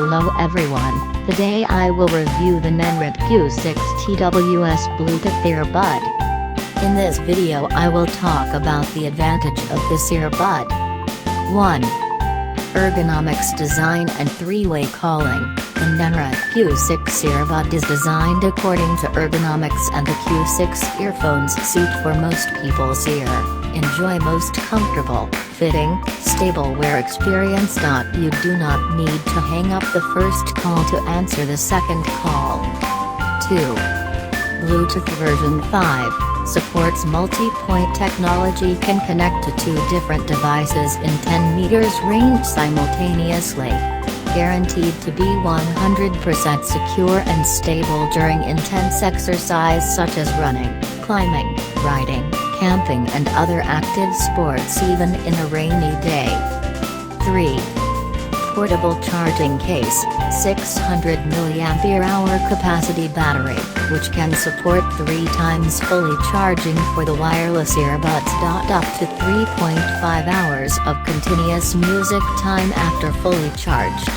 Hello everyone, today I will review the NENRENT Q6 TWS Bluetooth earbud. In this video I will talk about the advantage of this earbud. 1. Ergonomics design and three-way calling. The NENRENT Q6 earbud is designed according to ergonomics, and the Q6 earphones suit for most people's ear. Enjoy most comfortable, fitting, stable wear experience. You do not need to hang up the first call to answer the second call. 2. Bluetooth version 5 supports multi-point technology, can connect to two different devices in 10 meters range simultaneously. Guaranteed to be 100% secure and stable during intense exercise such as running, climbing, riding, camping and other active sports, even in a rainy day. 3. Portable charging case, 600 mAh capacity battery, which can support 3 times fully charging for the wireless earbuds. Up to 3.5 hours of continuous music time after fully charged.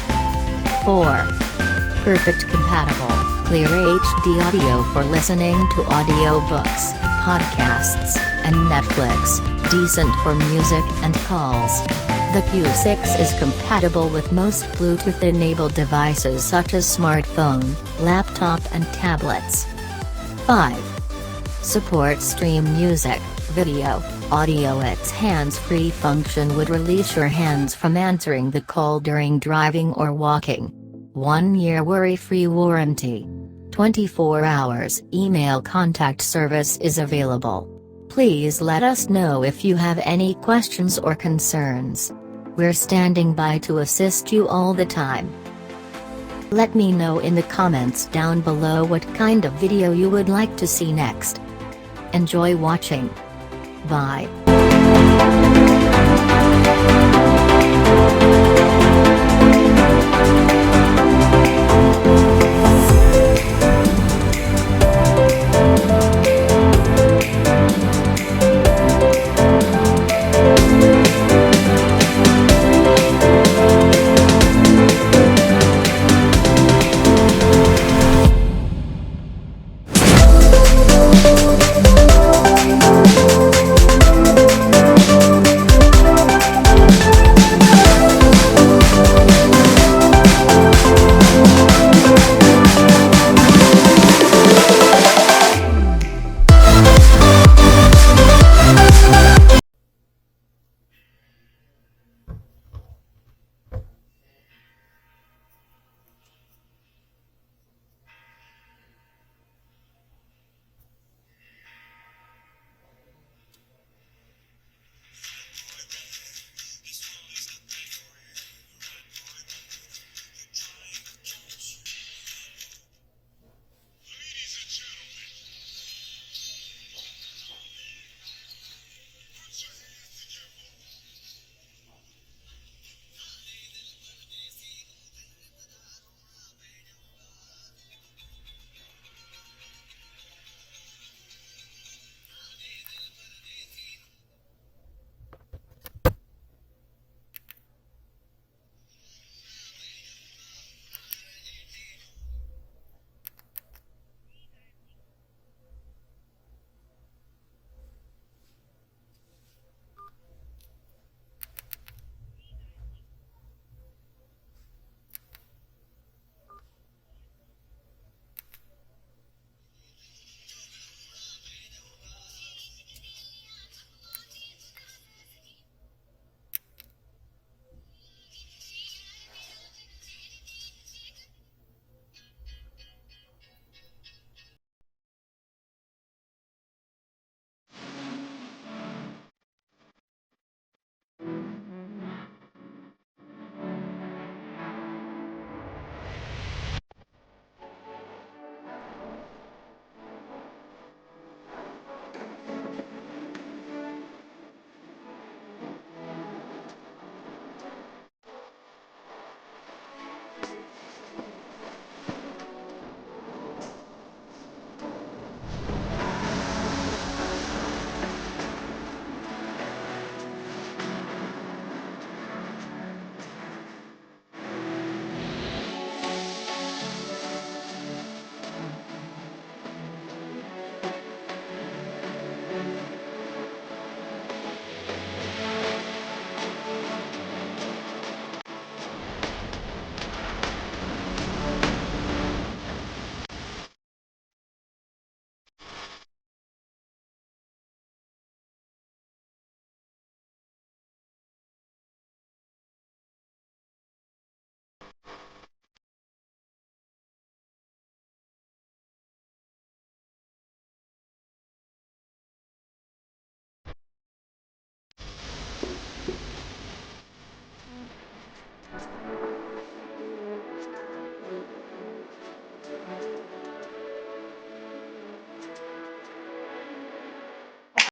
4. Perfect compatible, clear HD audio for listening to audiobooks, podcasts, and Netflix, decent for music and calls. The Q6 is compatible with most Bluetooth-enabled devices such as smartphone, laptop and tablets. 5. Supports stream music, video, audio. Its hands-free function would release your hands from answering the call during driving or walking. 1 year worry-free warranty. 24 hours email contact service is available. Please let us know if you have any questions or concerns. We're standing by to assist you all the time. Let me know in the comments down below what kind of video you would like to see next. Enjoy watching. Bye.